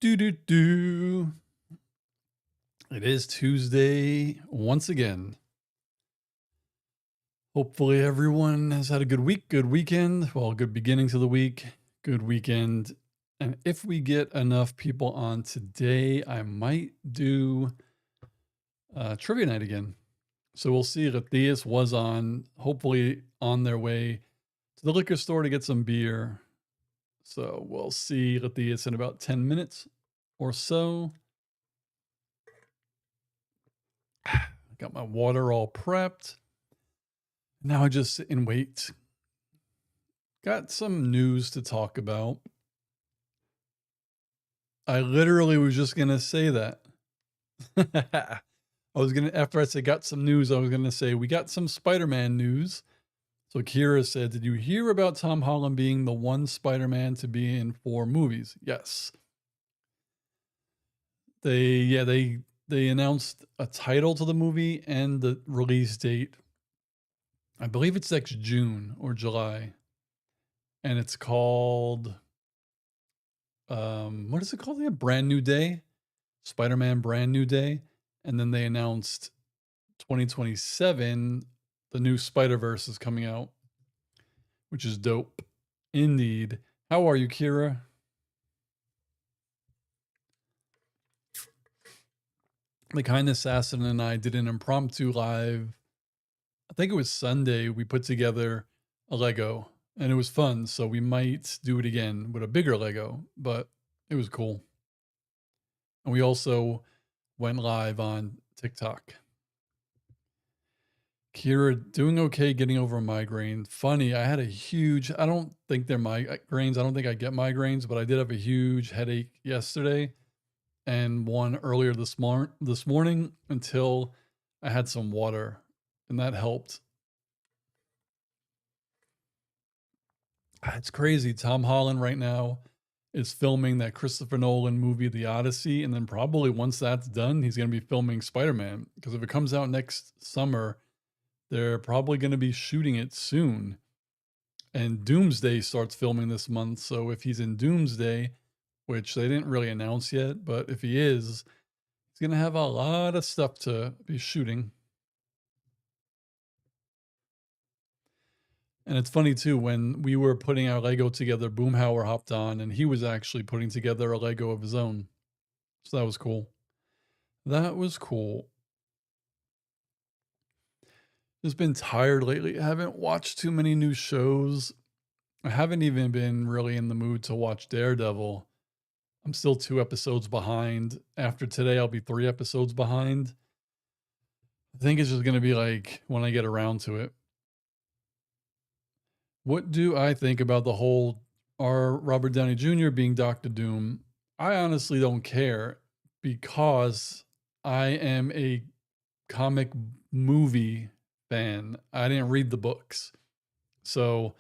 Do do do. It is Tuesday once again. Hopefully, everyone has had a good week, good weekend. Well, good beginning to the week, good weekend. And if we get enough people on today, I might do trivia night again. So we'll see. Matthias was on, hopefully, on their way to the liquor store to get some beer. So we'll see Matthias in about 10 minutes or so. Got my water all prepped. Now I just sit and wait. Got some news to talk about. I literally was just going to say that. After I said got some news, I was going to say we got some Spider-Man news. So Kira said, did you hear about Tom Holland being the one Spider-Man to be in 4 movies? Yes. They announced a title to the movie and the release date. I believe it's next June or July. And it's called what is it called again? Brand New Day. Spider-Man Brand New Day. And then they announced 2027, the new Spider-Verse is coming out, which is dope. Indeed. How are you, Kira? The Kind Assassin and I did an impromptu live. I think it was Sunday. We put together a Lego and it was fun. So we might do it again with a bigger Lego, but it was cool. And we also went live on TikTok. Kira, doing okay getting over a migraine. Funny, I don't think they're migraines. I don't think I get migraines, but I did have a huge headache yesterday and one earlier this morning until I had some water, and that helped. It's crazy. Tom Holland right now is filming that Christopher Nolan movie, The Odyssey, and then probably once that's done, he's going to be filming Spider-Man, because if it comes out next summer, they're probably going to be shooting it soon. And Doomsday starts filming this month, so if he's in Doomsday, which they didn't really announce yet, but if he is, he's going to have a lot of stuff to be shooting. And it's funny too, when we were putting our Lego together, Boomhauer hopped on and he was actually putting together a Lego of his own. So that was cool. That was cool. Just been tired lately. I haven't watched too many new shows. I haven't even been really in the mood to watch Daredevil. I'm still 2 episodes behind. After today, I'll be 3 episodes behind. I think it's just going to be like when I get around to it. What do I think about the whole Robert Downey Jr. being Doctor Doom? I honestly don't care because I am a comic movie fan. I didn't read the books. So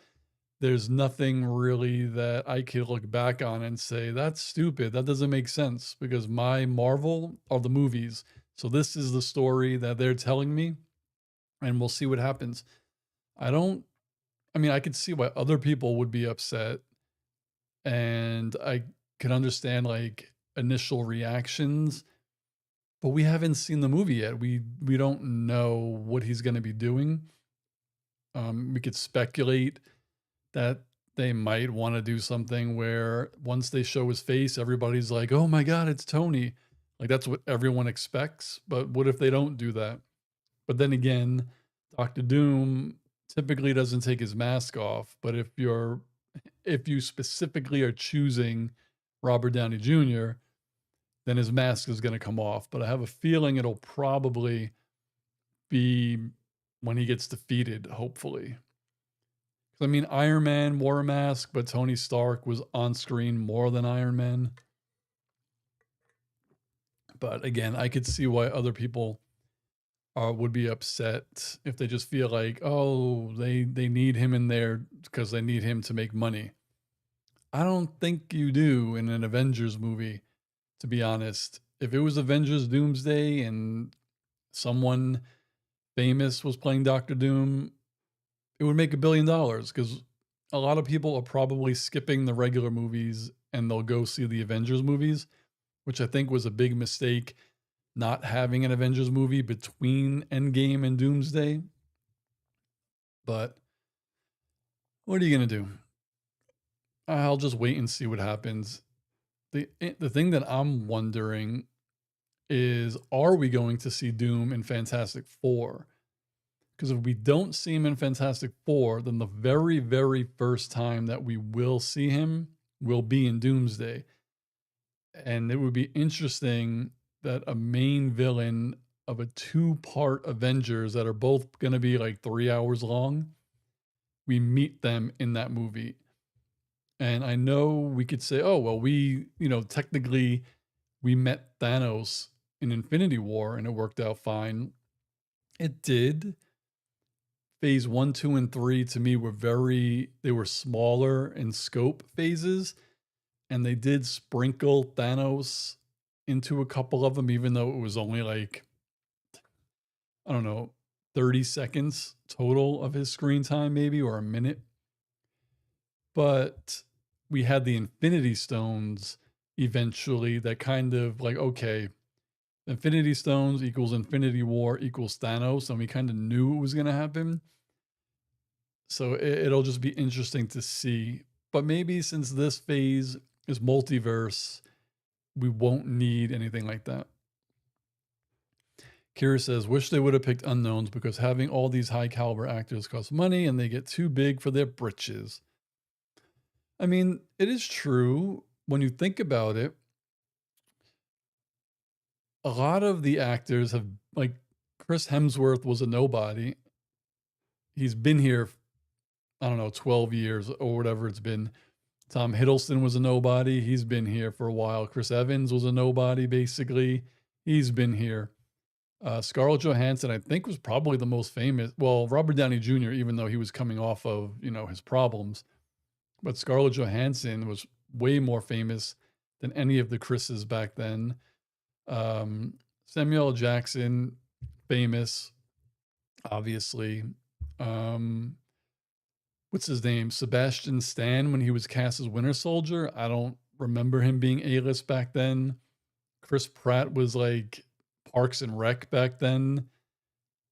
there's nothing really that I could look back on and say, that's stupid. That doesn't make sense, because my Marvel are the movies. So this is the story that they're telling me, and we'll see what happens. I could see why other people would be upset, and I can understand like initial reactions, but we haven't seen the movie yet. We don't know what he's going to be doing. We could speculate that they might want to do something where once they show his face, everybody's like, oh my God, it's Tony. Like that's what everyone expects. But what if they don't do that? But then again, Doctor Doom typically doesn't take his mask off. But if you specifically are choosing Robert Downey Jr., then his mask is going to come off. But I have a feeling it'll probably be when he gets defeated, hopefully. I mean, Iron Man wore a mask, but Tony Stark was on screen more than Iron Man. But again, I could see why other people would be upset if they just feel like, oh, they need him in there because they need him to make money. I don't think you do in an Avengers movie, to be honest. If it was Avengers Doomsday and someone famous was playing Doctor Doom, it would make $1 billion, because a lot of people are probably skipping the regular movies and they'll go see the Avengers movies. which I think was a big mistake not having an Avengers movie between Endgame and Doomsday. But what are you going to do? I'll just wait and see what happens. The thing that I'm wondering is, are we going to see Doom in Fantastic Four? Because if we don't see him in Fantastic Four, then the very, very first time that we will see him will be in Doomsday. And it would be interesting that a main villain of a two-part Avengers that are both going to be like 3 hours long, we meet them in that movie. And I know we could say, oh, well, technically we met Thanos in Infinity War and it worked out fine. It did. Phase 1, 2, and 3 to me they were smaller in scope phases, and they did sprinkle Thanos into a couple of them, even though it was only like, I don't know, 30 seconds total of his screen time, maybe, or a minute. But we had the Infinity Stones eventually that kind of like, okay, Infinity Stones equals Infinity War equals Thanos, and we kind of knew it was going to happen. So it'll just be interesting to see. But maybe since this phase is multiverse, we won't need anything like that. Kira says, wish they would have picked unknowns because having all these high caliber actors costs money and they get too big for their britches. I mean, it is true when you think about it. A lot of the actors have, like, Chris Hemsworth was a nobody. He's been here, I don't know, 12 years or whatever it's been. Tom Hiddleston was a nobody. He's been here for a while. Chris Evans was a nobody, basically. He's been here. Scarlett Johansson, I think, was probably the most famous. Well, Robert Downey Jr., even though he was coming off of, his problems. But Scarlett Johansson was way more famous than any of the Chris's back then. Samuel L. Jackson, famous, obviously. What's his name? Sebastian Stan, when he was cast as Winter Soldier. I don't remember him being A-list back then. Chris Pratt was like Parks and Rec back then.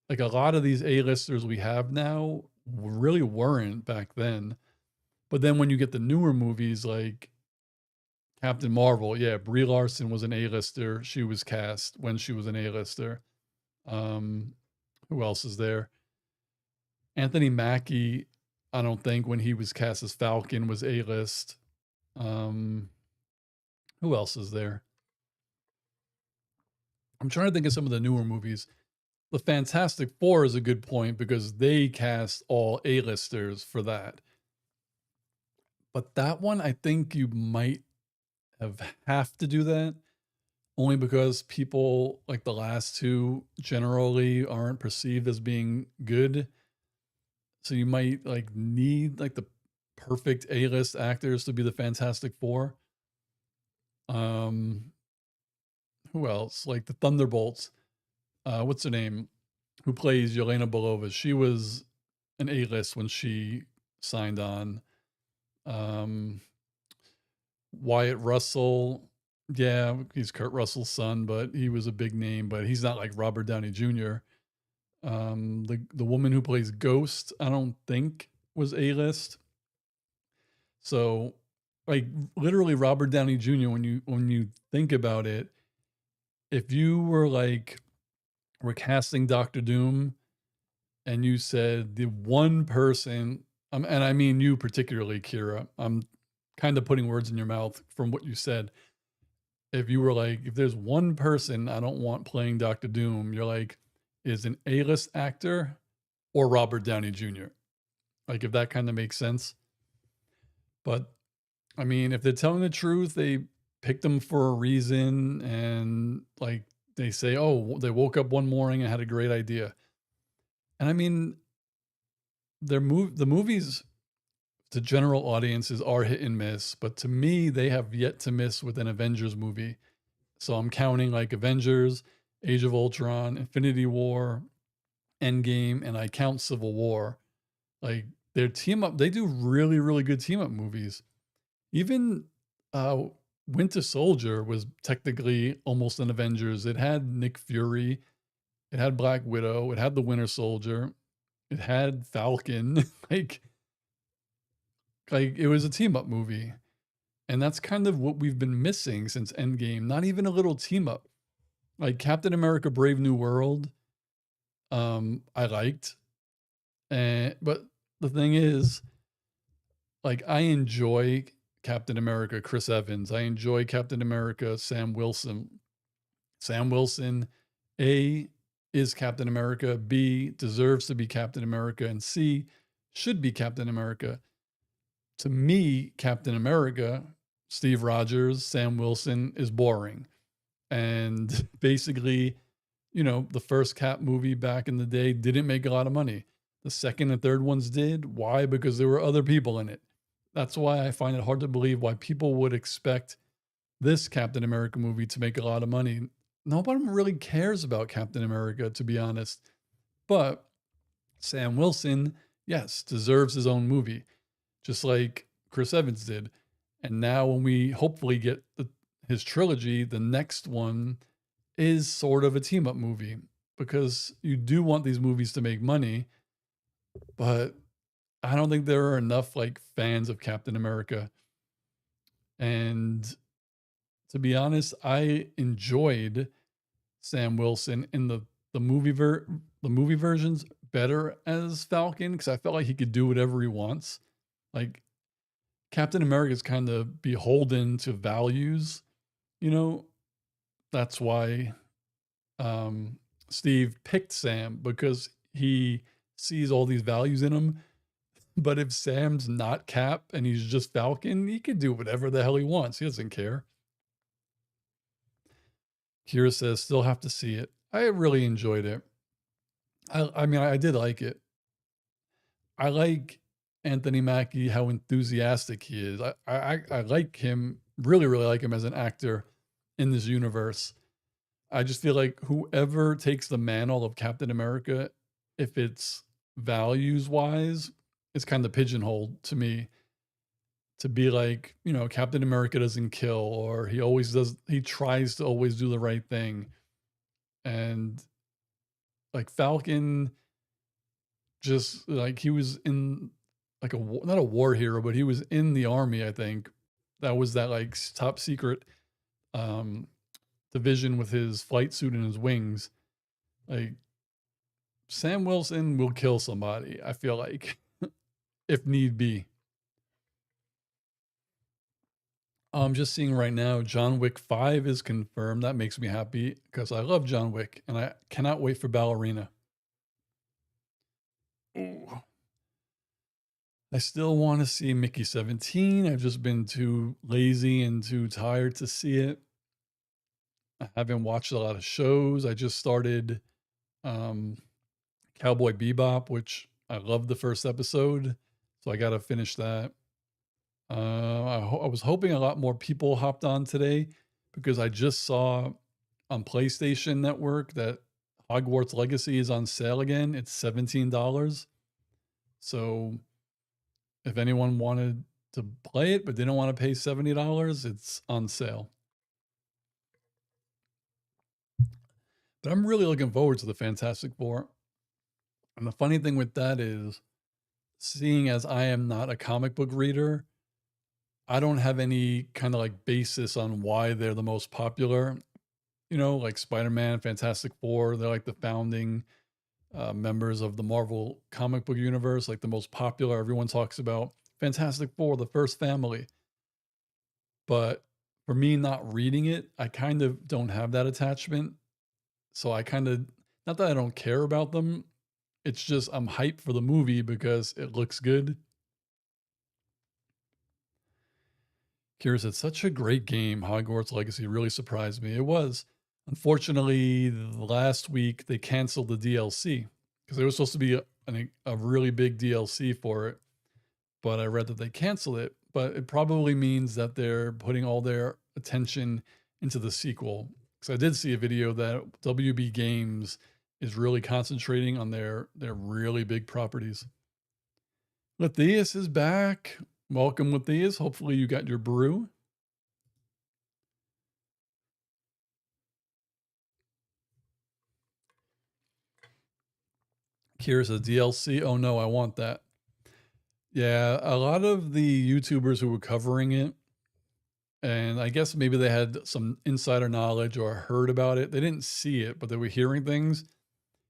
Like a lot of these A-listers we have now really weren't back then. But then when you get the newer movies like Captain Marvel, yeah, Brie Larson was an A-lister. She was cast when she was an A-lister. Who else is there? Anthony Mackie, I don't think when he was cast as Falcon was A-list. Who else is there? I'm trying to think of some of the newer movies. The Fantastic Four is a good point because they cast all A-listers for that. But that one, I think you might have to do that only because people like the last two generally aren't perceived as being good. So you might like need like the perfect A-list actors to be the Fantastic Four. Who else? Like the Thunderbolts. What's her name? Who plays Yelena Belova? She was an A-list when she signed on. Wyatt Russell. Yeah, he's Kurt Russell's son, but he was a big name, but he's not like Robert Downey Jr. The woman who plays Ghost, I don't think was A-list. So like literally Robert Downey Jr. when you think about it, if you were like we're casting Doctor Doom and you said the one person, and I mean you particularly, Kira, I'm kind of putting words in your mouth from what you said. If you were like, if there's one person I don't want playing Doctor Doom, you're like, is an A-list actor or Robert Downey Jr. Like if that kind of makes sense. But I mean, if they're telling the truth, they picked them for a reason, and like they say, oh, they woke up one morning and had a great idea. And I mean, the movies to general audiences are hit and miss, but to me, they have yet to miss with an Avengers movie. So I'm counting like Avengers, Age of Ultron, Infinity War, Endgame, and I count Civil War. Like their team up, they do really, really good team up movies. Even Winter Soldier was technically almost an Avengers. It had Nick Fury, it had Black Widow, it had the Winter Soldier, it had Falcon. like it was a team up movie. And that's kind of what we've been missing since Endgame. Not even a little team up. Like Captain America Brave New World, I liked. And but the thing is, like I enjoy Captain America Chris Evans. I enjoy Captain America Sam Wilson. Sam Wilson, A, is Captain America, B, deserves to be Captain America, and C, should be Captain America. To me, Captain America, Steve Rogers, Sam Wilson is boring. And basically, the first Cap movie back in the day didn't make a lot of money. The second and third ones did. Why? Because there were other people in it. That's why I find it hard to believe why people would expect this Captain America movie to make a lot of money. Nobody really cares about Captain America, to be honest. But Sam Wilson, yes, deserves his own movie, just like Chris Evans did. And now, when we hopefully get his trilogy, the next one is sort of a team up movie because you do want these movies to make money, but I don't think there are enough like fans of Captain America. And to be honest, I enjoyed Sam Wilson in the movie versions better as Falcon because I felt like he could do whatever he wants. Like Captain America is kind of beholden to values, you know. That's why Steve picked Sam because he sees all these values in him. But if Sam's not Cap and he's just Falcon, he can do whatever the hell he wants. He doesn't care. Kira says, still have to see it. I really enjoyed it. I mean, I did like it. I like Anthony Mackie, how enthusiastic he is. I like him, really, really like him as an actor in this universe. I just feel like whoever takes the mantle of Captain America, if it's values wise, it's kind of pigeonholed to me to be like, Captain America doesn't kill, or he tries to always do the right thing. And like Falcon, just like he was in like not a war hero, but he was in the army, I think. That was that like top secret um division with his flight suit and his wings. Like Sam Wilson will kill somebody, I feel like, if need be. I'm just seeing right now John Wick 5 is confirmed. That makes me happy because I love John Wick and I cannot wait for Ballerina. Ooh. I still want to see Mickey 17. I've just been too lazy and too tired to see it. I haven't watched a lot of shows. I just started um, Cowboy Bebop, which I loved the first episode. So I got to finish that. I was hoping a lot more people hopped on today because I just saw on PlayStation Network that Hogwarts Legacy is on sale again. It's $17. So if anyone wanted to play it but didn't want to pay $70, it's on sale. But I'm really looking forward to the Fantastic Four. And the funny thing with that is, seeing as I am not a comic book reader, I don't have any kind of like basis on why they're the most popular. Like Spider Man, Fantastic Four, they're like the founding members of the Marvel comic book universe, like the most popular. Everyone talks about Fantastic Four, the first family. But for me, not reading it, I kind of don't have that attachment. So I kind of, not that I don't care about them, it's just I'm hyped for the movie because it looks good. Kira said, such a great game. Hogwarts Legacy really surprised me. It was. Unfortunately, last week they canceled the DLC because there was supposed to be a really big DLC for it. But I read that they canceled it. But it probably means that they're putting all their attention into the sequel. Because I did see a video that WB Games is really concentrating on their really big properties. Matthias is back. Welcome, Matthias. Hopefully you got your brew. Kira says DLC. Oh no, I want that. Yeah, a lot of the YouTubers who were covering it, and I guess maybe they had some insider knowledge or heard about it. They didn't see it, but they were hearing things.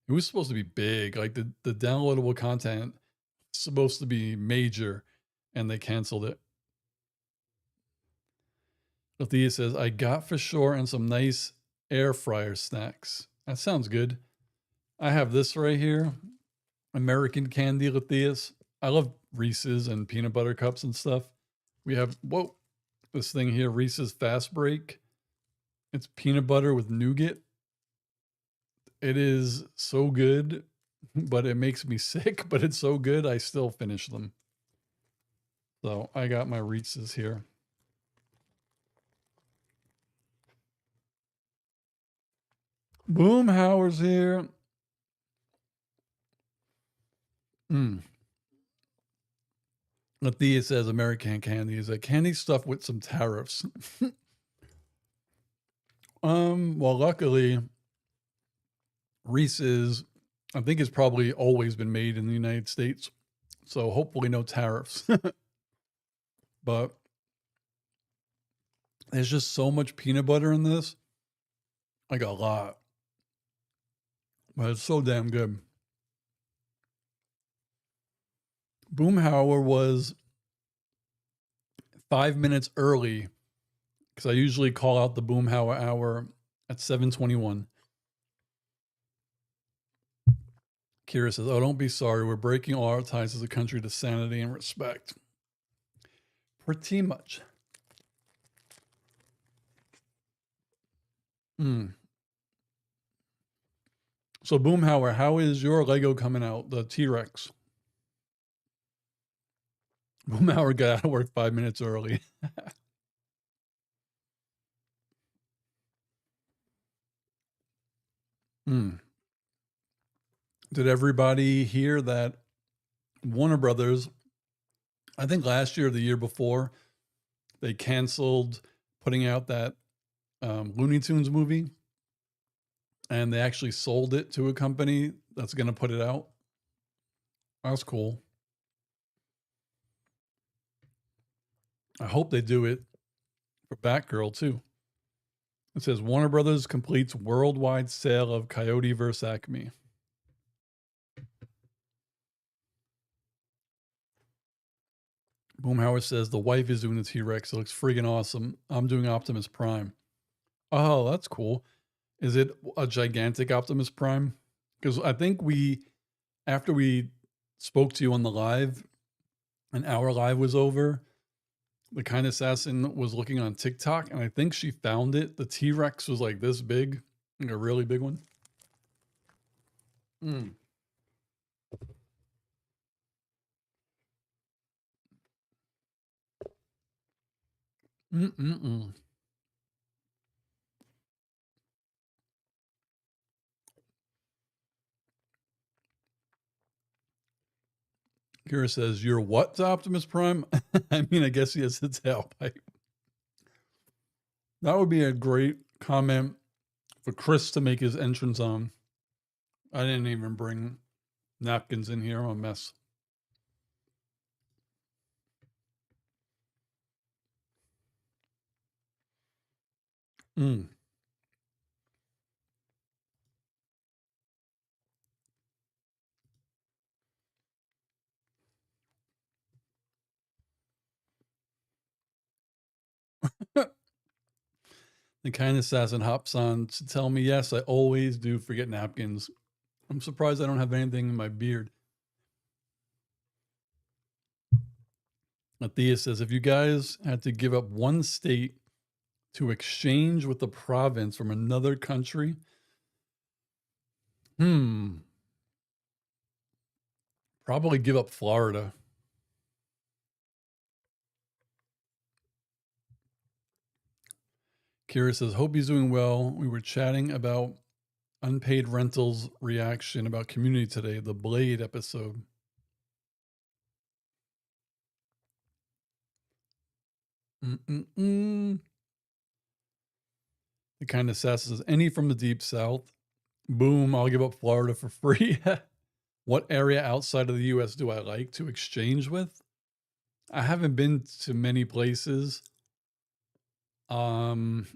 It was supposed to be big. Like the downloadable content supposed to be major, and they canceled it. Althea says, I got for sure and some nice air fryer snacks. That sounds good. I have this right here. American candy Latheas. I love Reese's and peanut butter cups and stuff. We have, whoa, this thing here, Reese's Fast Break. It's peanut butter with nougat. It is so good, but it makes me sick, but it's so good, I still finish them. So I got my Reese's here. Boomhauer's here. Althea says American candy is a candy stuff with some tariffs. Well, luckily, Reese's, I think, has probably always been made in the United States. So hopefully no tariffs. But there's just so much peanut butter in this. Like a lot. But it's so damn good. Boomhauer was 5 minutes early because I usually call out the Boomhauer hour at 7:21. Kira says, oh, don't be sorry. We're breaking all our ties as a country to sanity and respect. Pretty much. So, Boomhauer, how is your Lego coming out? The T-Rex. Boomhauer got out of work 5 minutes early. Did everybody hear that Warner Brothers, I think last year or the year before, they canceled putting out that Looney Tunes movie, and they actually sold it to a company that's going to put it out? That's cool. I hope they do it for Batgirl too. It says Warner Brothers completes worldwide sale of Coyote vs. Acme. Boomhauer says the wife is doing the T-Rex. It looks friggin' awesome. I'm doing Optimus Prime. Oh, that's cool. Is it a gigantic Optimus Prime? Because I think after we spoke to you on the live, and our live was over, the kind assassin was looking on TikTok, and I think she found it. The T-Rex was like this big, like a really big one. Kira says, you're what to Optimus Prime? I mean, I guess he has a tailpipe. That would be a great comment for Chris to make his entrance on. I didn't even bring napkins in here. I'm a mess. The kind assassin hops on to tell me, yes, I always do forget napkins. I'm surprised I don't have anything in my beard. Althea says, if you guys had to give up one state to exchange with the province from another country, probably give up Florida. Kira says, hope he's doing well. We were chatting about unpaid rentals reaction about Community today, the Blade episode. The kind of says, any from the deep south. Boom, I'll give up Florida for free. What area outside of the US do I like to exchange with? I haven't been to many places. Um,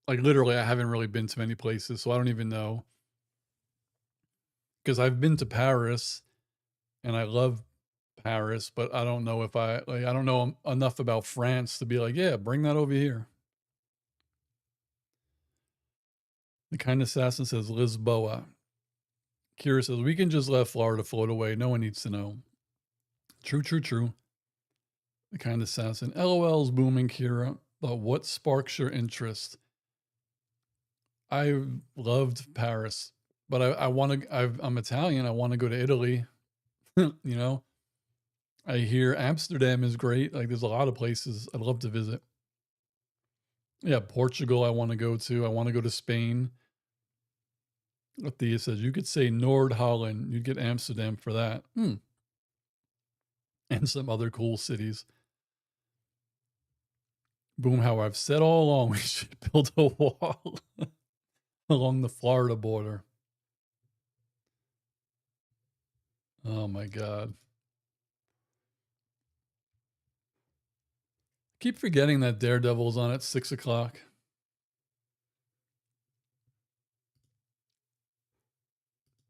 like literally, I haven't really been to many places, so I don't even know. Because I've been to Paris and I love Paris, but I don't know if I don't know enough about France to be like, yeah, bring that over here. The kind assassin says Lisboa. Kira says we can just let Florida float away. No one needs to know. True, true, true. The kind assassin. LOL's booming, Kira. But what sparks your interest? I loved Paris, but I want to. I'm Italian. I want to go to Italy. you know, I hear Amsterdam is great. Like, there's a lot of places I'd love to visit. Yeah, Portugal. I want to go to. I want to go to Spain. Thea says you could say Nord Holland. You'd get Amsterdam for that. And some other cool cities. Boom, how I've said all along, we should build a wall along the Florida border. Oh my God. Keep forgetting that Daredevil's on at 6 o'clock.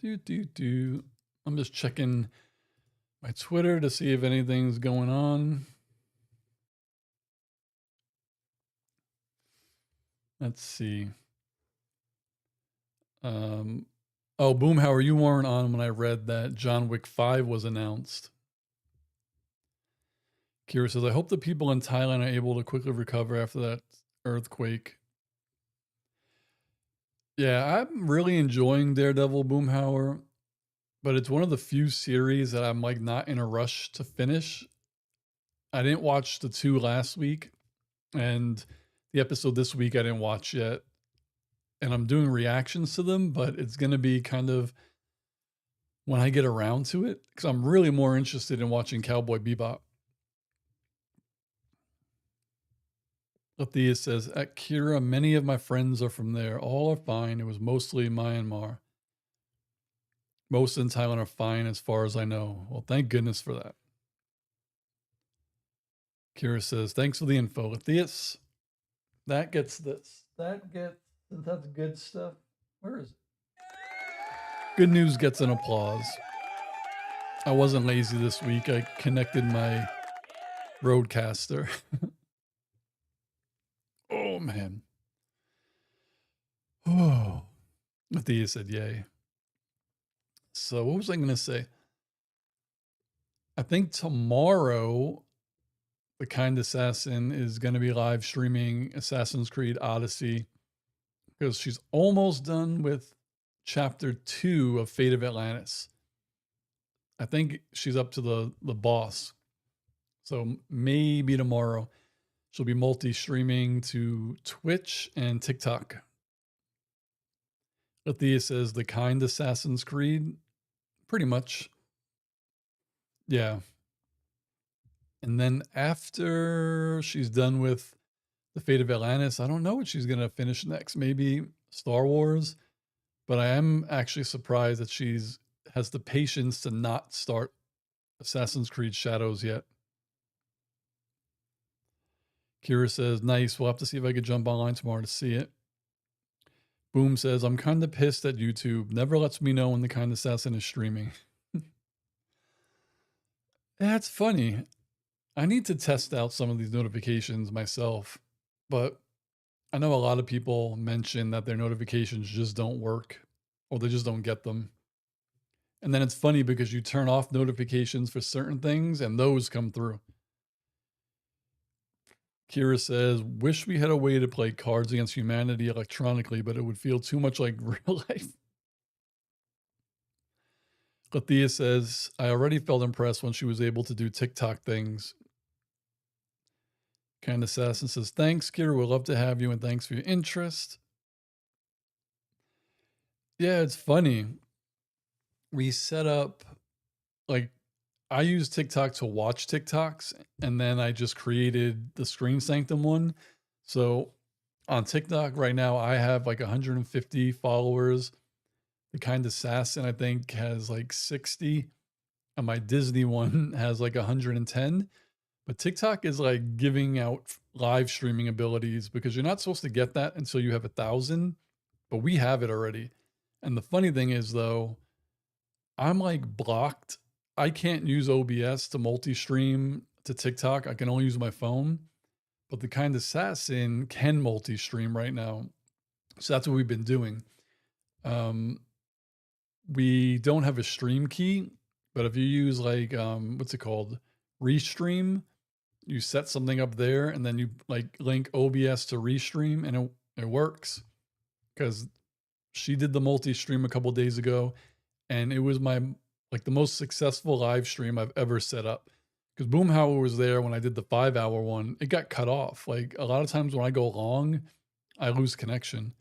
I'm just checking my Twitter to see if anything's going on. Let's see. Oh, Boomhauer, you weren't on when I read that John Wick 5 was announced. Kira says, I hope the people in Thailand are able to quickly recover after that earthquake. Yeah, I'm really enjoying Daredevil, Boomhauer, but it's one of the few series that I'm like not in a rush to finish. I didn't watch the 2 last week, and the episode this week I didn't watch yet. And I'm doing reactions to them, but it's going to be kind of when I get around to it, because I'm really more interested in watching Cowboy Bebop. Althea says, at Kira, many of my friends are from there. All are fine. It was mostly Myanmar. Most in Thailand are fine as far as I know. Well, thank goodness for that. Kira says, thanks for the info. Altheus, that gets this. That's good stuff. Where is it? Good news gets an applause. I wasn't lazy this week. I connected my Roadcaster. Oh, man. Oh. Althea said, yay. So what was I going to say? I think tomorrow, the Kind Assassin is going to be live streaming Assassin's Creed Odyssey because she's almost done with chapter 2 of Fate of Atlantis. I think she's up to the boss. So maybe tomorrow she'll be multi-streaming to Twitch and TikTok. Althea says the Kind Assassin's Creed. Pretty much. Yeah. And then after she's done with the Fate of Atlantis, I don't know what she's going to finish next. Maybe Star Wars. But I am actually surprised that she's has the patience to not start Assassin's Creed Shadows yet. Kira says, nice. We'll have to see if I could jump online tomorrow to see it. Boom says, I'm kind of pissed at YouTube. Never lets me know when the Kind Assassin is streaming. That's funny. I need to test out some of these notifications myself, but I know a lot of people mention that their notifications just don't work or they just don't get them. And then it's funny because you turn off notifications for certain things and those come through. Kira says, wish we had a way to play Cards Against Humanity electronically, but it would feel too much like real life. Althea says, I already felt impressed when she was able to do TikTok things. Kind Assassin says, thanks, Kira. We'd love to have you, and thanks for your interest. Yeah, it's funny. We set up, like, I use TikTok to watch TikToks, and then I just created the Screen Sanctum one. So on TikTok right now, I have like 150 followers. The Kind Assassin, I think, has like 60, and my Disney one has like 110. But TikTok is like giving out live streaming abilities because you're not supposed to get that until you have 1,000, but we have it already. And the funny thing is, though, I'm like blocked. I can't use OBS to multi stream to TikTok. I can only use my phone, but the Kind Assassin can multi stream right now. So that's what we've been doing. Um, we don't have a stream key, but if you use like, what's it called? Restream, you set something up there and then you like link OBS to Restream and it works because she did the multi stream a couple days ago and it was my like the most successful live stream I've ever set up. Because Boomhauer was there when I did the 5 hour one. It got cut off. Like a lot of times when I go long, I lose connection.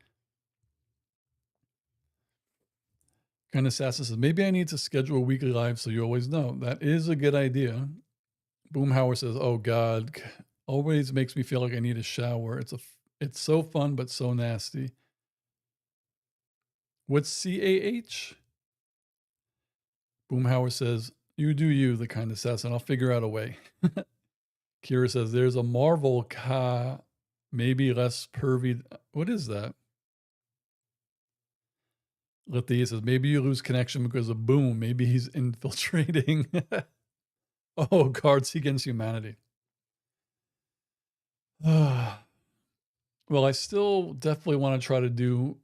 Kind Assassin says, maybe I need to schedule a weekly live so you always know. That is a good idea. Boomhauer says, oh God, always makes me feel like I need a shower. It's so fun, but so nasty. What's CAH? Boomhauer says, you do you, the Kind Assassin. I'll figure out a way. Kira says, there's a Marvel maybe less pervy. What is that? Lithia says, maybe you lose connection because of Boom. Maybe he's infiltrating. Oh, Cards Against Humanity. Well, I still definitely want to try to do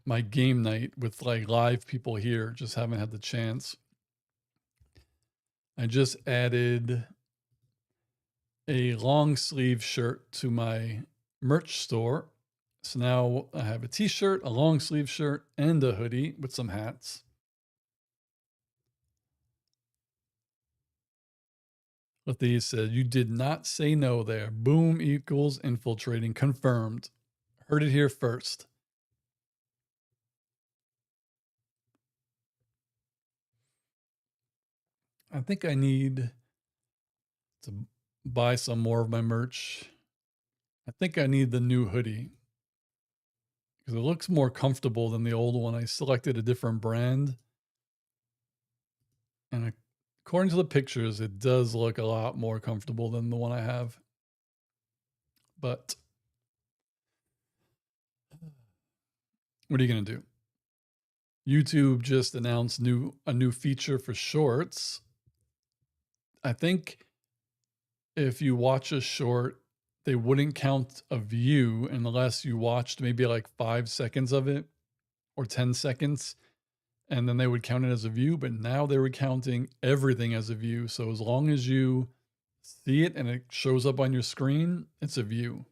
my game night with like live people here. Just haven't had the chance. I just added a long sleeve shirt to my merch store. So now I have a t-shirt, a long sleeve shirt, and a hoodie with some hats. Lithia said, you did not say no there. Boom equals infiltrating. Confirmed. Heard it here first. I think I need to buy some more of my merch. I think I need the new hoodie because it looks more comfortable than the old one. I selected a different brand. And according to the pictures, it does look a lot more comfortable than the one I have. But what are you going to do? YouTube just announced a new feature for shorts. I think if you watch a short, they wouldn't count a view unless you watched maybe like 5 seconds of it or 10 seconds. And then they would count it as a view. But now they were counting everything as a view. So as long as you see it and it shows up on your screen, it's a view.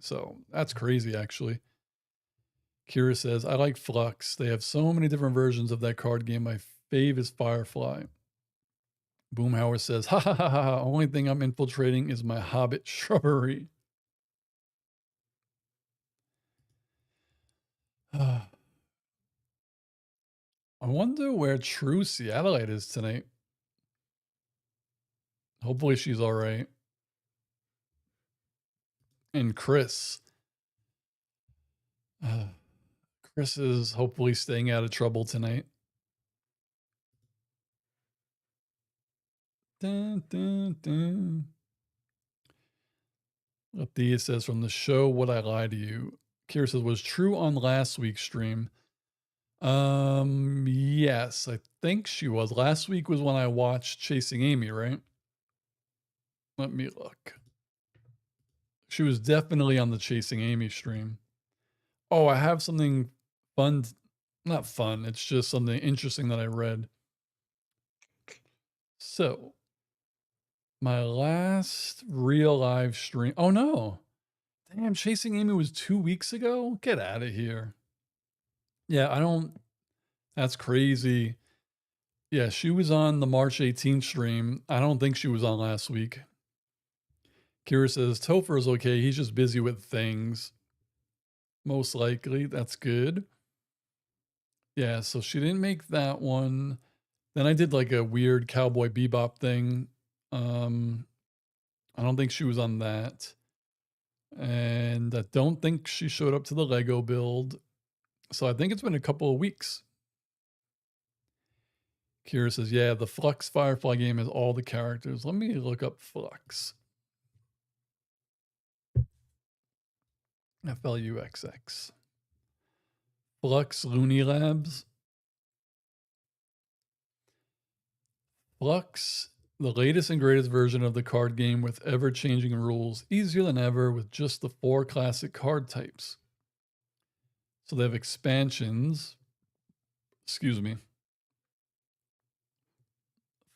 So that's crazy, actually. Kira says, I like Flux. They have so many different versions of that card game. My fave is Firefly. Boomhauer says, ha ha ha ha. Only thing I'm infiltrating is my Hobbit shrubbery. I wonder where True Seattleite is tonight. Hopefully she's all right. And Chris. Chris is hopefully staying out of trouble tonight. Dun, dun, dun. Thea says, from the show Would I Lie to You? Kira says, was True on last week's stream? Yes, I think she was. Last week was when I watched Chasing Amy, right? Let me look. She was definitely on the Chasing Amy stream. Oh, I have something fun. Not fun. It's just something interesting that I read. So, my last real live stream. Oh, no. Damn, Chasing Amy was 2 weeks ago? Get out of here. Yeah, I don't. That's crazy. Yeah, she was on the March 18th stream. I don't think she was on last week. Kira says, Topher's okay. He's just busy with things. Most likely. That's good. Yeah, so she didn't make that one. Then I did like a weird Cowboy Bebop thing. I don't think she was on that. And I don't think she showed up to the Lego build. So I think it's been a couple of weeks. Kira says, yeah, the Flux Firefly game has all the characters. Let me look up Flux. F-L-U-X-X. Flux Looney Labs. Flux, the latest and greatest version of the card game with ever-changing rules, easier than ever with just the 4 classic card types. So they have expansions. Excuse me.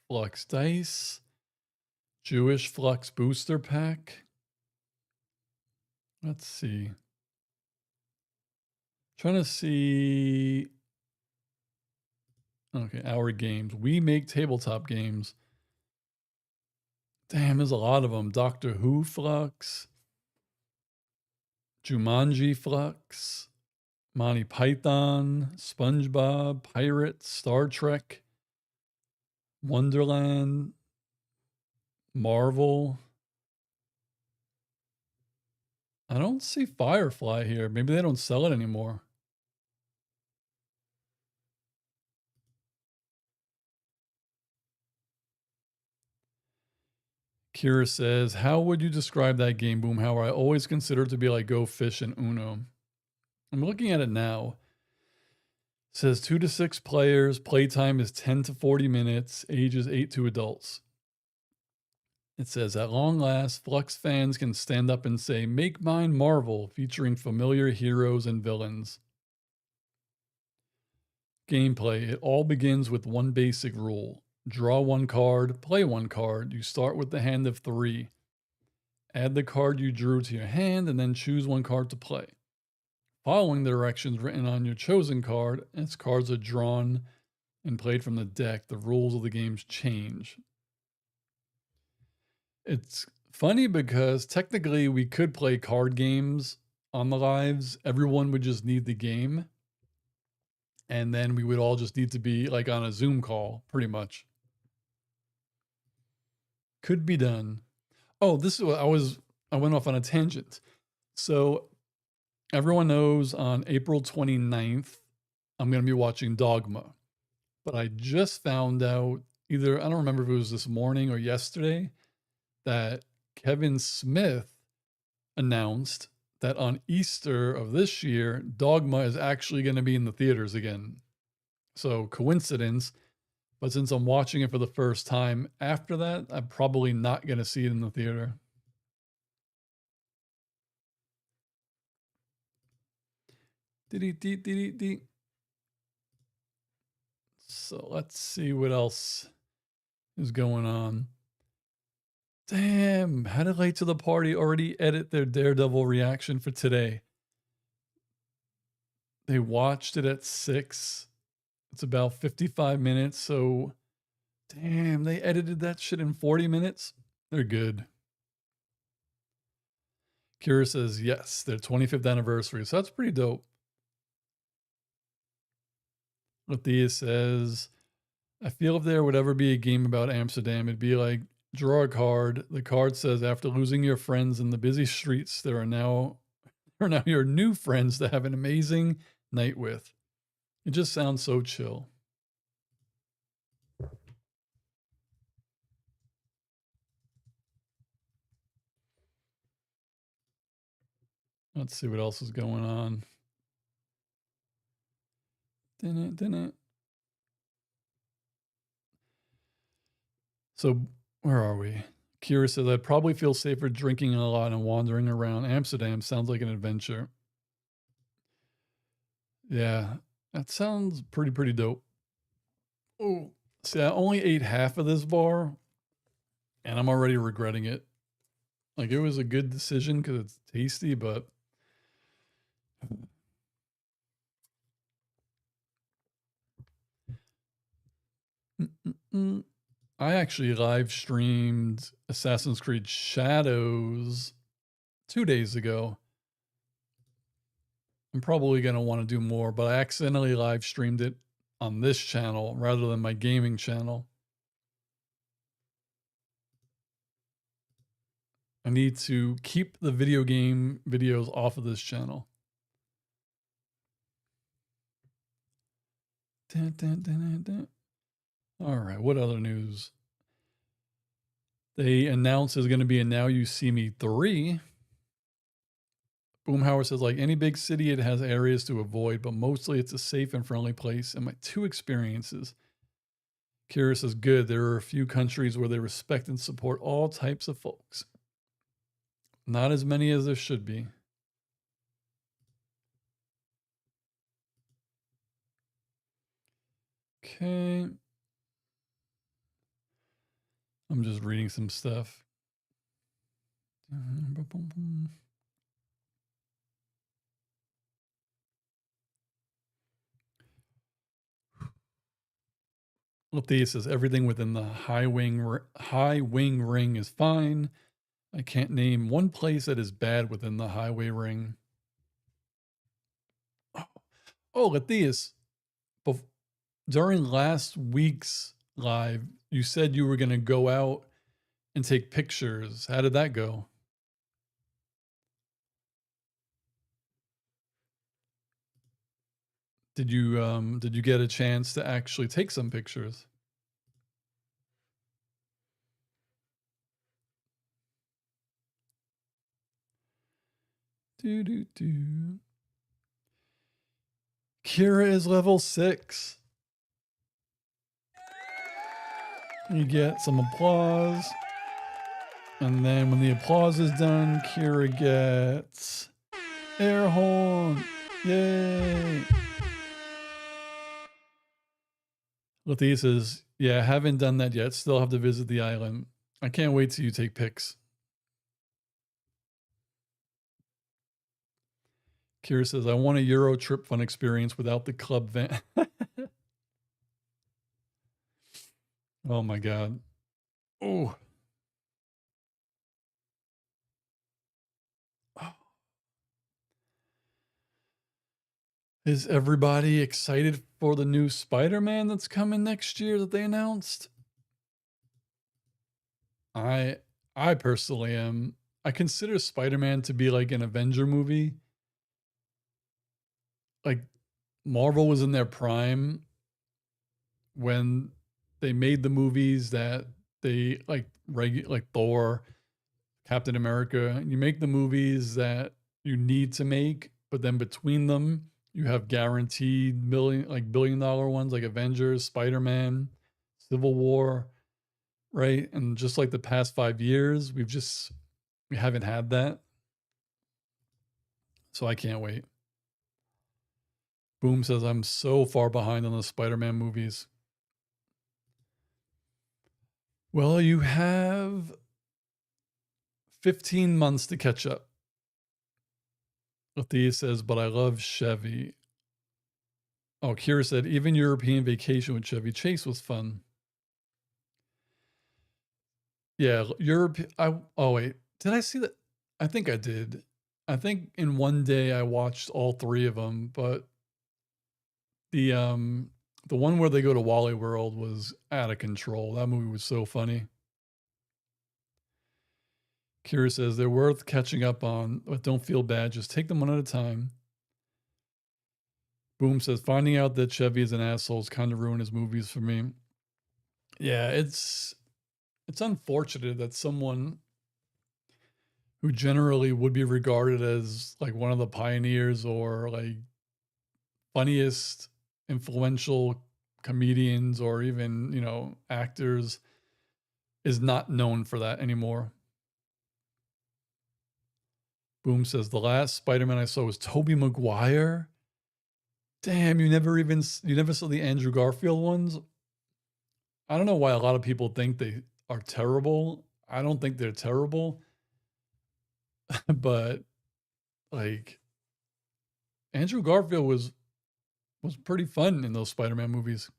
Flux Dice. Jewish Flux Booster Pack. Let's see. Trying to see. Okay, our games. We make tabletop games. Damn, there's a lot of them. Doctor Who Flux. Jumanji Flux. Monty Python. SpongeBob. Pirates. Star Trek. Wonderland. Marvel. I don't see Firefly here. Maybe they don't sell it anymore. Kira says, how would you describe that game, Boomhauer? I always consider it to be like Go Fish and Uno. I'm looking at it now. It says 2 to 6 players. Playtime is 10 to 40 minutes. Ages 8 to adults. It says, at long last, Flux fans can stand up and say, make mine Marvel, featuring familiar heroes and villains. Gameplay. It all begins with one basic rule. Draw 1 card, play 1 card. You start with the hand of 3. Add the card you drew to your hand and then choose 1 card to play. Following the directions written on your chosen card, as cards are drawn and played from the deck, the rules of the games change. It's funny because technically we could play card games on the lives. Everyone would just need the game. And then we would all just need to be like on a Zoom call, pretty much. Could be done. Oh, this is what I went off on a tangent. So everyone knows on April 29th, I'm going to be watching Dogma. But I just found out either, I don't remember if it was this morning or yesterday, that Kevin Smith announced that on Easter of this year, Dogma is actually going to be in the theaters again. So coincidence. But since I'm watching it for the first time after that, I'm probably not going to see it in the theater. So let's see what else is going on. Damn, how did Late to the Party already edit their Daredevil reaction for today? They watched it at 6. It's about 55 minutes, so damn, they edited that shit in 40 minutes? They're good. Kira says, yes, their 25th anniversary, so that's pretty dope. Matthias says, I feel if there would ever be a game about Amsterdam, it'd be like, draw a card. The card says, after losing your friends in the busy streets, there are now your new friends to have an amazing night with. It just sounds so chill. Let's see what else is going on. Didn't. So where are we? Kira says, I'd probably feel safer drinking a lot and wandering around Amsterdam. Sounds like an adventure. Yeah, that sounds pretty dope. Oh, see, I only ate half of this bar and I'm already regretting it. Like, it was a good decision because it's tasty, but I actually live streamed Assassin's Creed Shadows 2 days ago. I'm probably going to want to do more, but I accidentally live streamed it on this channel rather than my gaming channel. I need to keep the video game videos off of this channel. All right, what other news? They announced there's going to be a Now You See Me 3. Boomhauer says, like any big city, it has areas to avoid, but mostly it's a safe and friendly place. And my two experiences. Kira says, good. There are a few countries where they respect and support all types of folks. Not as many as there should be. Okay. I'm just reading some stuff. Lefty says everything within the high wing ring is fine. I can't name one place that is bad within the highway ring. Oh, Letias, during last week's live, you said you were going to go out and take pictures. How did that go? Did you get a chance to actually take some pictures? Do. Kira is level 6. You get some applause. And then when the applause is done, Kira gets air horn. Yay. Lethea says, yeah, haven't done that yet. Still have to visit the island. I can't wait till you take pics. Kira says, I want a Euro trip fun experience without the club van. Oh my God. Oh. Is everybody excited for the new Spider-Man that's coming next year that they announced? I personally am. I consider Spider-Man to be like an Avenger movie. Like Marvel was in their prime when they made the movies that they like Thor, Captain America. You make the movies that you need to make, but then between them, you have guaranteed billion-dollar ones like Avengers, Spider-Man, Civil War, right? And just like the past 5 years, we haven't had that. So I can't wait. Boom says I'm so far behind on the Spider-Man movies. Well, you have 15 months to catch up. Althea says, but I love Chevy. Oh, Kira said, even European vacation with Chevy Chase was fun. Yeah, Europe. Oh wait, did I see that? I think I did. I think in one day I watched all 3 of them, but the one where they go to Wally World was out of control. That movie was so funny. Kira says they're worth catching up on, but don't feel bad. Just take them one at a time. Boom says finding out that Chevy is an asshole is kind of ruined his movies for me. Yeah, it's unfortunate that someone who generally would be regarded as like one of the pioneers or like funniest, influential comedians or even, actors is not known for that anymore. Boom says the last Spider-Man I saw was Tobey Maguire. Damn, you never saw the Andrew Garfield ones? I don't know why a lot of people think they are terrible. I don't think they're terrible. But like Andrew Garfield was pretty fun in those Spider-Man movies.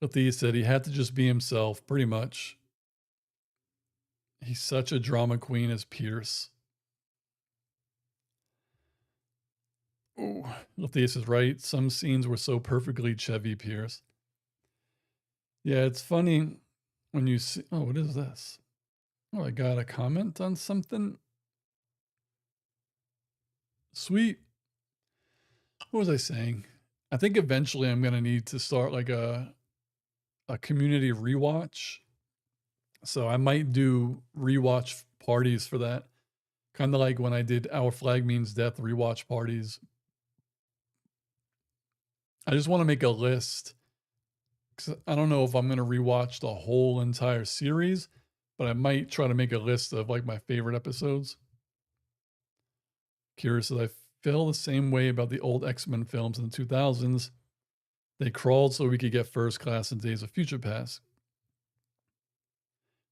Althea said he had to just be himself, pretty much. He's such a drama queen as Pierce. Ooh, Althea is right. Some scenes were so perfectly Chevy Pierce. Yeah, it's funny when you see. Oh, what is this? Oh, I got a comment on something. Sweet. What was I saying? I think eventually I'm gonna need to start like a community rewatch. So I might do rewatch parties for that. Kind of like when I did Our Flag Means Death rewatch parties. I just want to make a list, 'cause I don't know if I'm going to rewatch the whole entire series, but I might try to make a list of like my favorite episodes. Curious that I feel the same way about the old X-Men films in the 2000s. They crawled so we could get first class in Days of Future Past.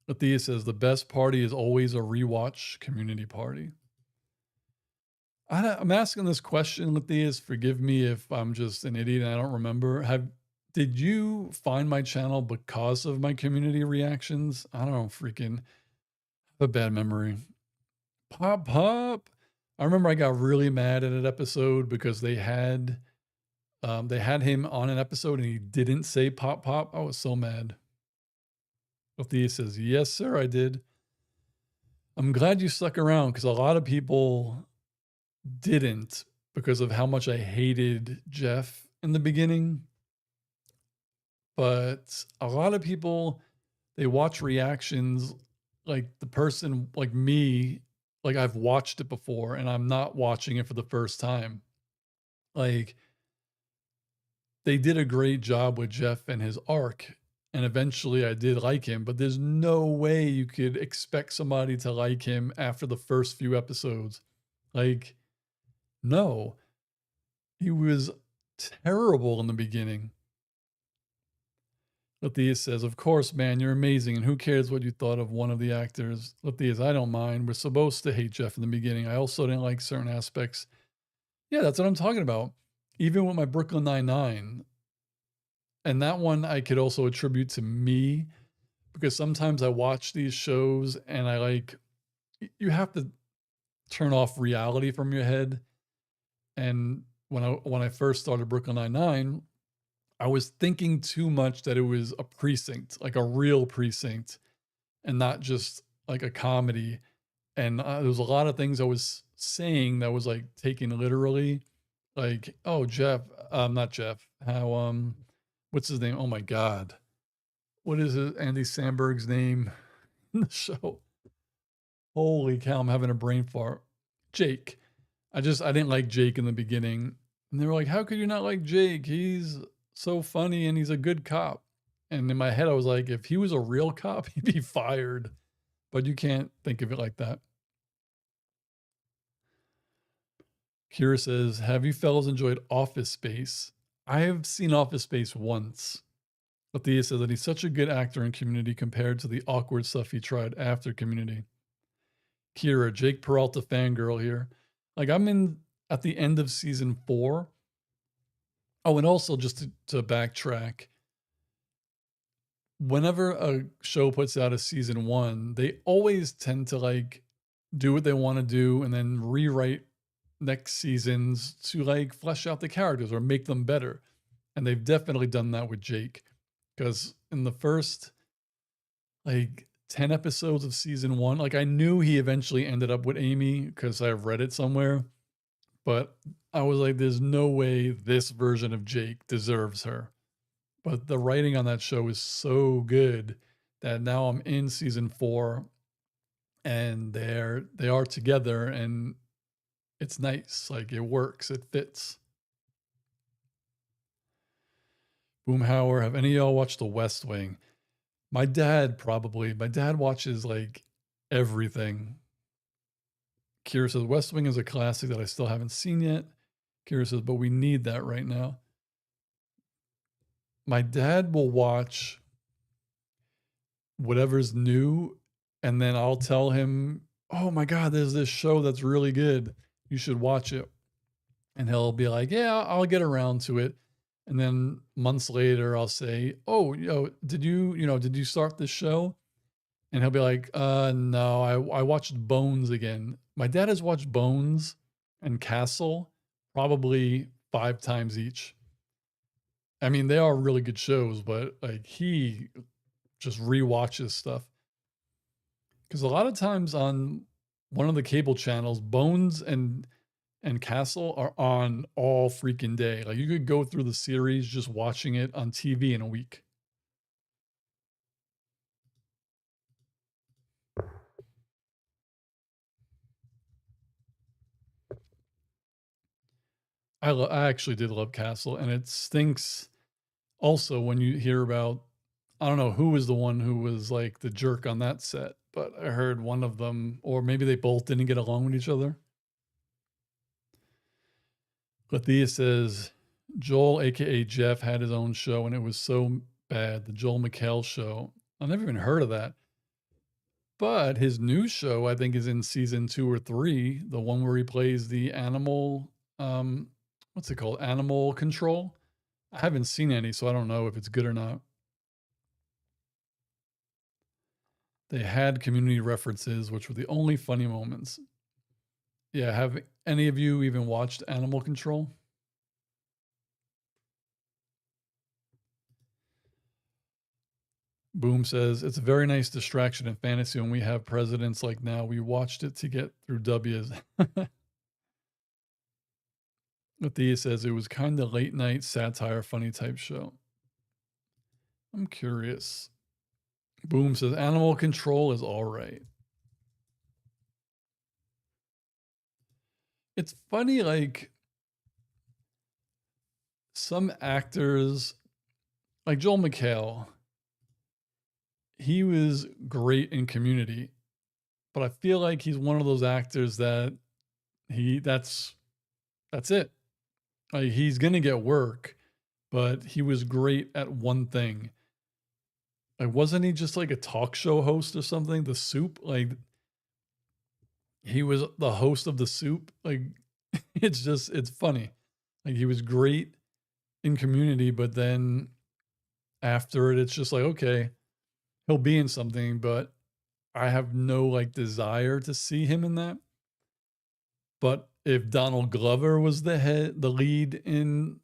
Athea says the best party is always a rewatch community party. I'm asking this question, Matthias. Forgive me if I'm just an idiot and I don't remember. Did you find my channel because of my community reactions? I don't freaking have a bad memory. Pop pop. I remember I got really mad at an episode because they had him on an episode and he didn't say pop pop. I was so mad. Althea says, yes, sir, I did. I'm glad you stuck around because a lot of people didn't because of how much I hated Jeff in the beginning. But a lot of people, they watch reactions like the person like me, like I've watched it before and I'm not watching it for the first time. Like they did a great job with Jeff and his arc. And eventually I did like him, but there's no way you could expect somebody to like him after the first few episodes. Like, no, he was terrible in the beginning. Lathea says, of course, man, you're amazing. And who cares what you thought of one of the actors? Lathea, I don't mind. We're supposed to hate Jeff in the beginning. I also didn't like certain aspects. Yeah, that's what I'm talking about. Even with my Brooklyn Nine-Nine. And that one I could also attribute to me because sometimes I watch these shows and I like, you have to turn off reality from your head. And when I first started Brooklyn Nine-Nine, I was thinking too much that it was a precinct, like a real precinct, and not just like a comedy. And there was a lot of things I was saying that was like taken literally, like, oh, Jeff, not Jeff, how, what's his name? Oh my God. What is it? Andy Samberg's name in the show? Holy cow, I'm having a brain fart. Jake. I didn't like Jake in the beginning. And they were like, how could you not like Jake? He's so funny and he's a good cop. And in my head, I was like, if he was a real cop, he'd be fired. But you can't think of it like that. Kira says, have you fellows enjoyed Office Space? I have seen Office Space once. Thea says that he's such a good actor in Community compared to the awkward stuff he tried after Community. Kira, Jake Peralta fangirl here. Like I'm in at the end of season 4. Oh, and also just to backtrack, whenever a show puts out a season 1, they always tend to like do what they want to do and then rewrite next seasons to like flesh out the characters or make them better. And they've definitely done that with Jake because in the first like 10 episodes of season 1, like I knew he eventually ended up with Amy because I've read it somewhere, but I was like, there's no way this version of Jake deserves her. But the writing on that show is so good that now I'm in season 4 and they are together and it's nice. Like it works, it fits. Boomhauer, have any of y'all watched The West Wing? My dad probably. My dad watches like everything. Kira says West Wing is a classic that I still haven't seen yet. Kira says, but we need that right now. My dad will watch whatever's new, and then I'll tell him, oh my God, there's this show that's really good. You should watch it. And he'll be like, yeah, I'll get around to it. And then months later, I'll say, oh, did you start this show? And he'll be like, no, I watched Bones again. My dad has watched Bones and Castle probably 5 times each. I mean, they are really good shows, but like he just rewatches stuff. Because a lot of times on one of the cable channels, Bones and and Castle are on all freaking day. Like you could go through the series just watching it on TV in a week. I actually did love Castle, and it stinks also when you hear about, I don't know who was the one who was like the jerk on that set, but I heard one of them, or maybe they both didn't get along with each other. Lathea says Joel, aka Jeff, had his own show and it was so bad. The Joel McHale show. I never even heard of that. But his new show, I think, is in season 2 or 3, the one where he plays the animal. Um, what's it called? Animal Control. I haven't seen any, so I don't know if it's good or not. They had community references, which were the only funny moments. Yeah, have any of you even watched Animal Control? Boom says it's a very nice distraction in fantasy when we have presidents like now. We watched it to get through W's. Thea says it was kind of late night satire, funny type show. I'm curious. Boom says Animal Control is all right. It's funny, like some actors, like Joel McHale, he was great in Community, but I feel like he's one of those actors that that's it. Like he's gonna get work, but he was great at one thing. Like, wasn't he just like a talk show host or something? The Soup, like he was the host of The Soup. Like, it's funny. Like he was great in Community, but then after it, it's just like okay, he'll be in something, but I have no like desire to see him in that. But if Donald Glover was the lead in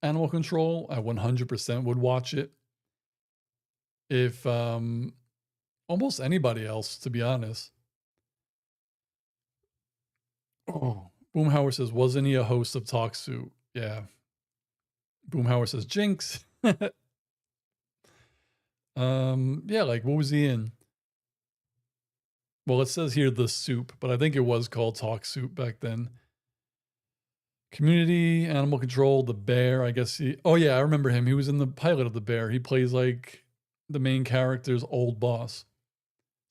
Animal Control, I 100% would watch it. If almost anybody else, to be honest. Oh, Boomhauer says, wasn't he a host of Talk Soup? Yeah. Boomhauer says, Jinx. Yeah, like what was he in? Well, it says here The Soup, but I think it was called Talk Soup back then. Community, Animal Control, The Bear. I guess oh yeah, I remember him. He was in the pilot of The Bear. He plays like the main character's old boss.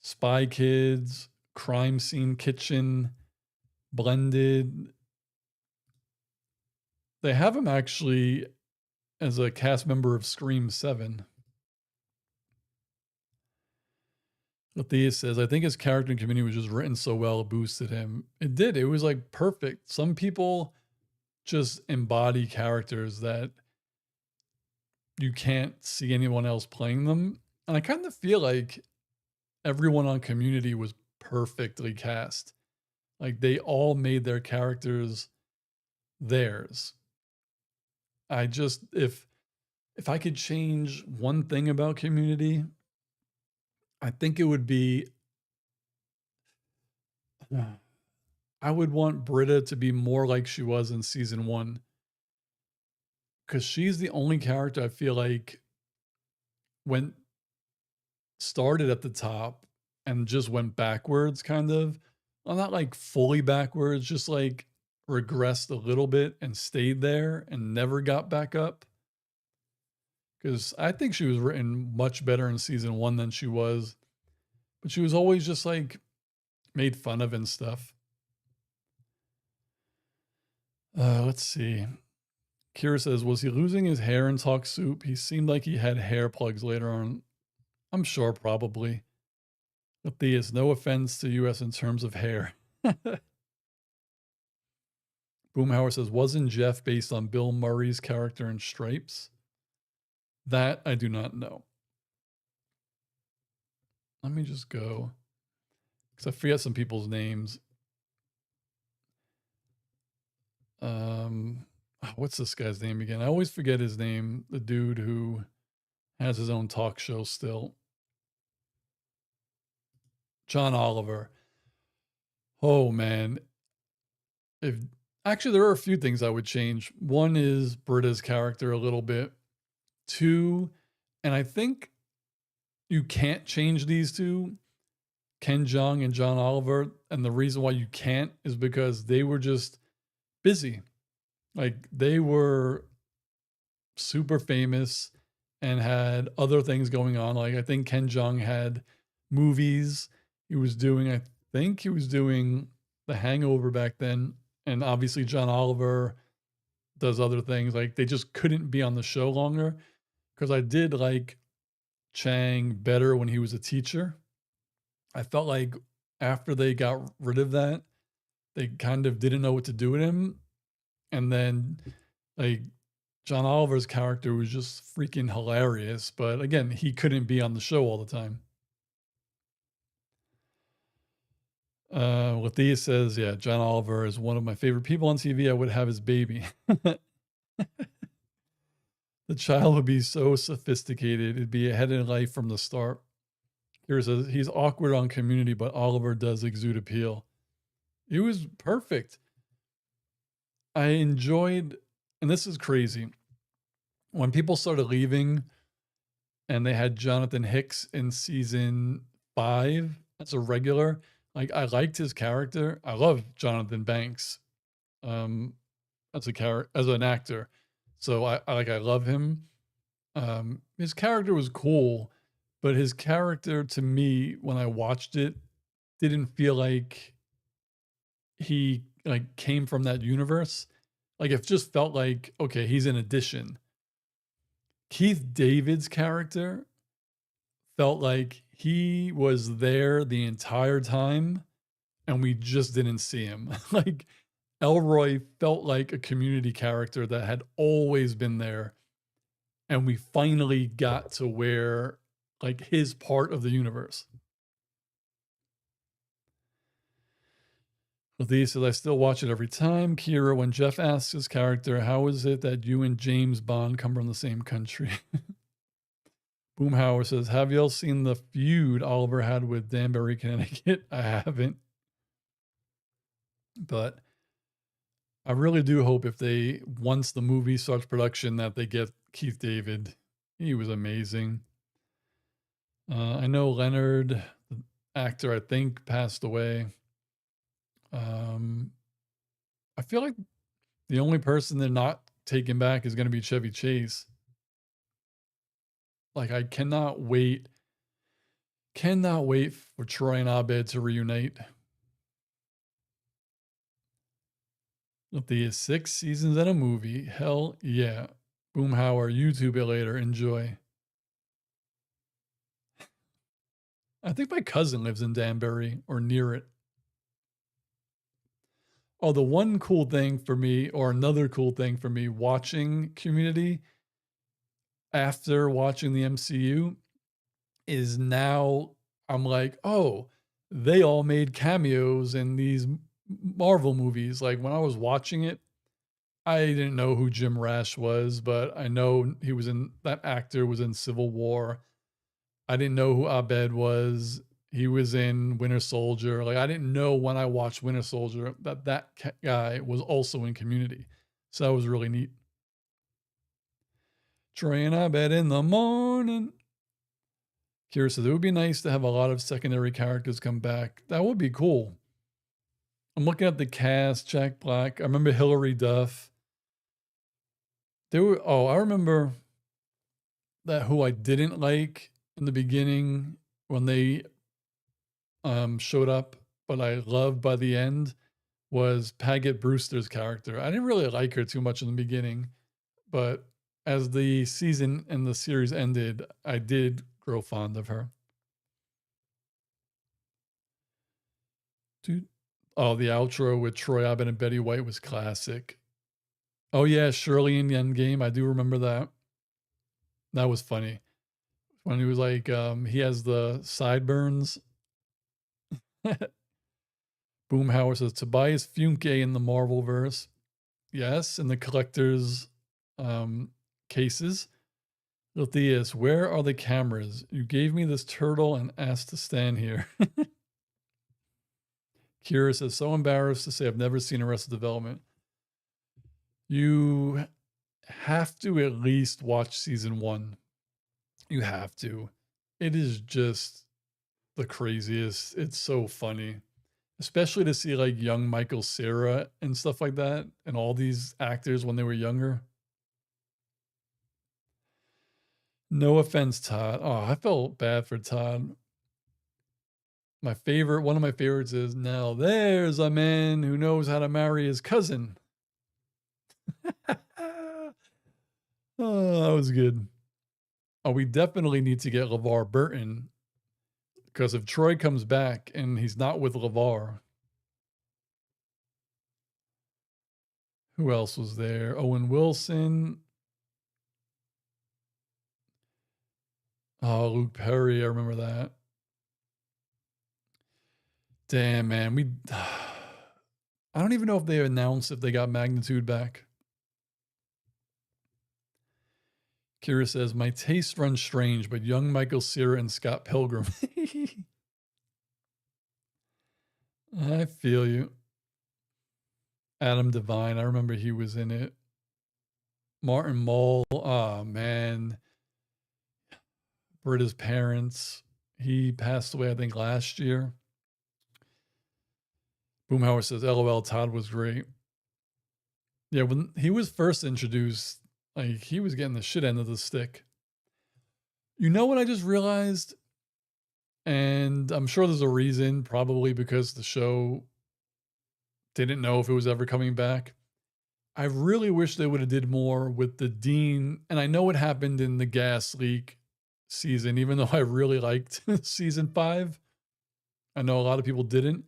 Spy Kids, Crime Scene Kitchen, Blended. They have him actually as a cast member of Scream 7. Matthias says, I think his character in Community was just written so well, it boosted him. It did. It was like perfect. Some people just embody characters that you can't see anyone else playing them. And I kind of feel like everyone on Community was perfectly cast. Like they all made their characters theirs. I just if I could change one thing about Community, I think it would be I would want Britta to be more like she was in season 1 cuz she's the only character I feel like went started at the top and just went backwards kind of. Well, not like fully backwards, just like regressed a little bit and stayed there and never got back up. Because I think she was written much better in season 1 than she was, but she was always just like made fun of and stuff. Let's see. Kira says, was he losing his hair in Talk Soup? He seemed like he had hair plugs later on. I'm sure, probably. But Theus, no offense to US in terms of hair. Boomhauer says, wasn't Jeff based on Bill Murray's character in Stripes? That I do not know. Let me just go. Because I forget some people's names. What's this guy's name again? I always forget his name. The dude who has his own talk show still. John Oliver. Oh man. If actually, there are a few things I would change. One is Britta's character a little bit. Two, and I think you can't change these two, Ken Jeong and John Oliver. And the reason why you can't is because they were just busy. Like they were super famous and had other things going on. Like I think Ken Jeong had movies. He was doing, I think he was doing The Hangover back then. And obviously John Oliver does other things. Like they just couldn't be on the show longer. Because I did like Chang better when he was a teacher. I felt like after they got rid of that, they kind of didn't know what to do with him. And then like John Oliver's character was just freaking hilarious, but again, he couldn't be on the show all the time. Lathea says, yeah, John Oliver is one of my favorite people on TV. I would have his baby. The child would be so sophisticated. It'd be ahead in life from the start. Here says, he's awkward on Community, but Oliver does exude appeal. It was perfect. I enjoyed, and this is crazy, when people started leaving and they had Jonathan Hicks in season 5 as a regular. Like I liked his character. I love Jonathan Banks um as a character, as an actor. So I love him. His character was cool, but his character to me when I watched it didn't feel like he like came from that universe. Like it just felt like okay, he's an addition. Keith David's character felt like he was there the entire time and we just didn't see him. Like Elroy felt like a Community character that had always been there and we finally got to where like his part of the universe. Lee says, I still watch it every time. Kira, when Jeff asks his character, how is it that you and James Bond come from the same country? Boomhauer says, have y'all seen the feud Oliver had with Danbury, Connecticut? I haven't. But I really do hope if they, once the movie starts production, that they get Keith David. He was amazing. I know Leonard, the actor, I think, passed away. I feel like the only person they're not taking back is going to be Chevy Chase. Like, I cannot wait for Troy and Abed to reunite. If the 6 seasons and a movie, hell yeah. Boomhauer, YouTube it later. Enjoy. I think my cousin lives in Danbury or near it. Oh, the one cool thing for me, or another cool thing for me watching Community after watching the MCU is now I'm like, oh, they all made cameos in these Marvel movies. Like when I was watching it, I didn't know who Jim Rash was, but I know he was in that actor was in Civil War. I didn't know who Abed was. He was in Winter Soldier. Like I didn't know when I watched Winter Soldier that guy was also in Community. So that was really neat. Troy and Abed in the morning. Kira says it would be nice to have a lot of secondary characters come back. That would be cool. I'm looking at the cast. Jack Black. I remember Hilary Duff. There were. Oh, I remember that who I didn't like in the beginning when they showed up, but I loved by the end was Paget Brewster's character. I didn't really like her too much in the beginning, but as the season and the series ended, I did grow fond of her. Dude. Oh, the outro with Troy Abbott and Betty White was classic. Oh yeah, Shirley in the Endgame. I do remember that. That was funny. When he was like, he has the sideburns. Boomhauer says Tobias Funke in the Marvel verse. Yes, in the collector's cases. Lothius, where are the cameras? You gave me this turtle and asked to stand here. Kira says, so embarrassed to say I've never seen Arrested Development. You have to at least watch season 1. You have to. It is just the craziest. It's so funny. Especially to see like young Michael Cera and stuff like that, and all these actors when they were younger. No offense, Todd. Oh, I felt bad for Todd. One of my favorites is, now there's a man who knows how to marry his cousin. Oh, that was good. Oh, we definitely need to get LeVar Burton, because if Troy comes back and he's not with LeVar, who else was there? Owen Wilson. Oh, Luke Perry. I remember that. Damn, man. I don't even know if they announced if they got Magnitude back. Kira says, my taste runs strange, but young Michael Cera and Scott Pilgrim. I feel you. Adam Devine. I remember he was in it. Martin Mull. Oh, man. Britta's parents. He passed away, I think, last year. Boomhauer says, LOL, Todd was great. Yeah, when he was first introduced, like, he was getting the shit end of the stick. You know what I just realized? And I'm sure there's a reason, probably because the show didn't know if it was ever coming back. I really wish they would have did more with the Dean. And I know what happened in the gas leak season, even though I really liked season 5. I know a lot of people didn't.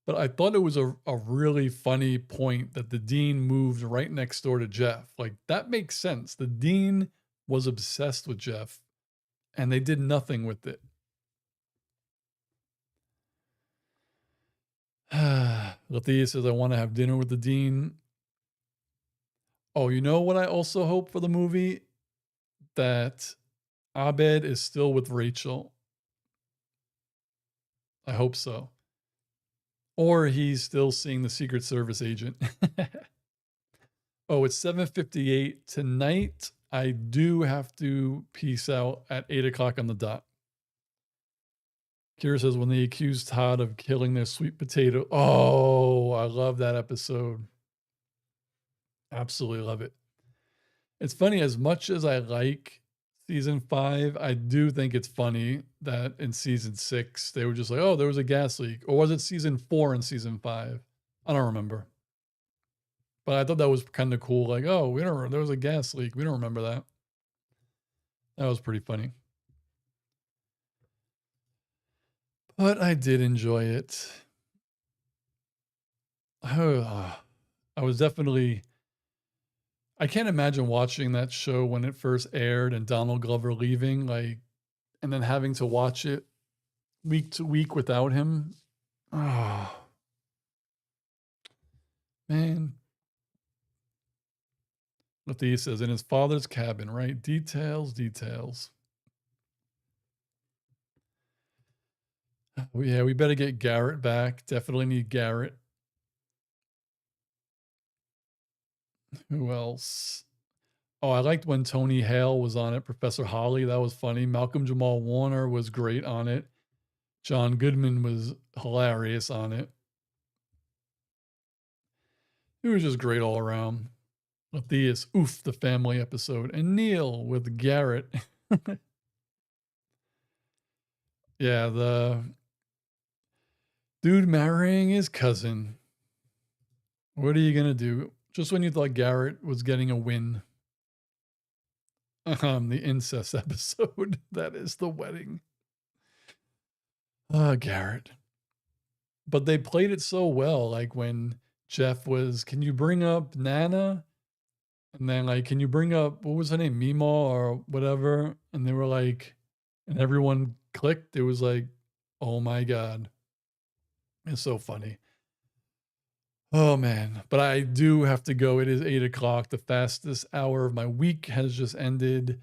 But I thought it was a really funny point that the Dean moved right next door to Jeff. Like, that makes sense. The Dean was obsessed with Jeff, and they did nothing with it. Lathea says, I want to have dinner with the Dean. Oh, you know what I also hope for the movie? That Abed is still with Rachel. I hope so. Or he's still seeing the Secret Service agent. Oh, it's 7:58 tonight. I do have to peace out at 8 o'clock on the dot. Kira says, when they accused Todd of killing their sweet potato. Oh, I love that episode. Absolutely love it. It's funny, as much as I like season 5, I do think it's funny that in season 6, they were just like, oh, there was a gas leak. Or was it season 4 and season 5? I don't remember. But I thought that was kind of cool. Like, oh, there was a gas leak. We don't remember that. That was pretty funny. But I did enjoy it. I was definitely. I can't imagine watching that show when it first aired and Donald Glover leaving, like, and then having to watch it week to week without him. Oh, man. Lathea says, in his father's cabin, right? Details, details. Yeah, we better get Garrett back. Definitely need Garrett. Who else? Oh, I liked when Tony Hale was on it. Professor Holly, that was funny. Malcolm Jamal Warner was great on it. John Goodman was hilarious on it. It was just great all around. Matthias, oof, the family episode. And Neil with Garrett. Yeah, the dude marrying his cousin. What are you going to do? Just when you thought Garrett was getting a win. The incest episode. That is the wedding. Garrett. But they played it so well. Like when Jeff was, can you bring up Nana? And then like, can you bring up, what was her name? Mima or whatever? And they were like, and everyone clicked. It was like, oh my God. It's so funny. Oh man. But I do have to go. It is 8 o'clock. The fastest hour of my week has just ended.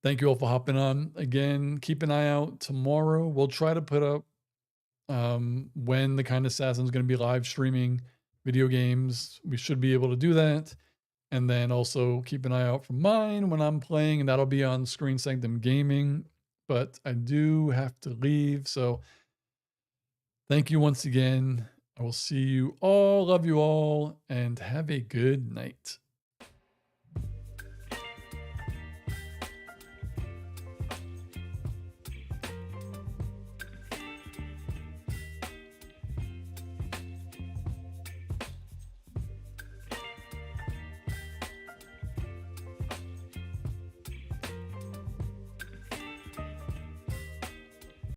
Thank you all for hopping on. Again, keep an eye out tomorrow. We'll try to put up when the Kind Assassin is going to be live streaming video games. We should be able to do that. And then also keep an eye out for mine when I'm playing, and that'll be on Screen Sanctum Gaming. But I do have to leave. So thank you once again. I will see you all, love you all, and have a good night.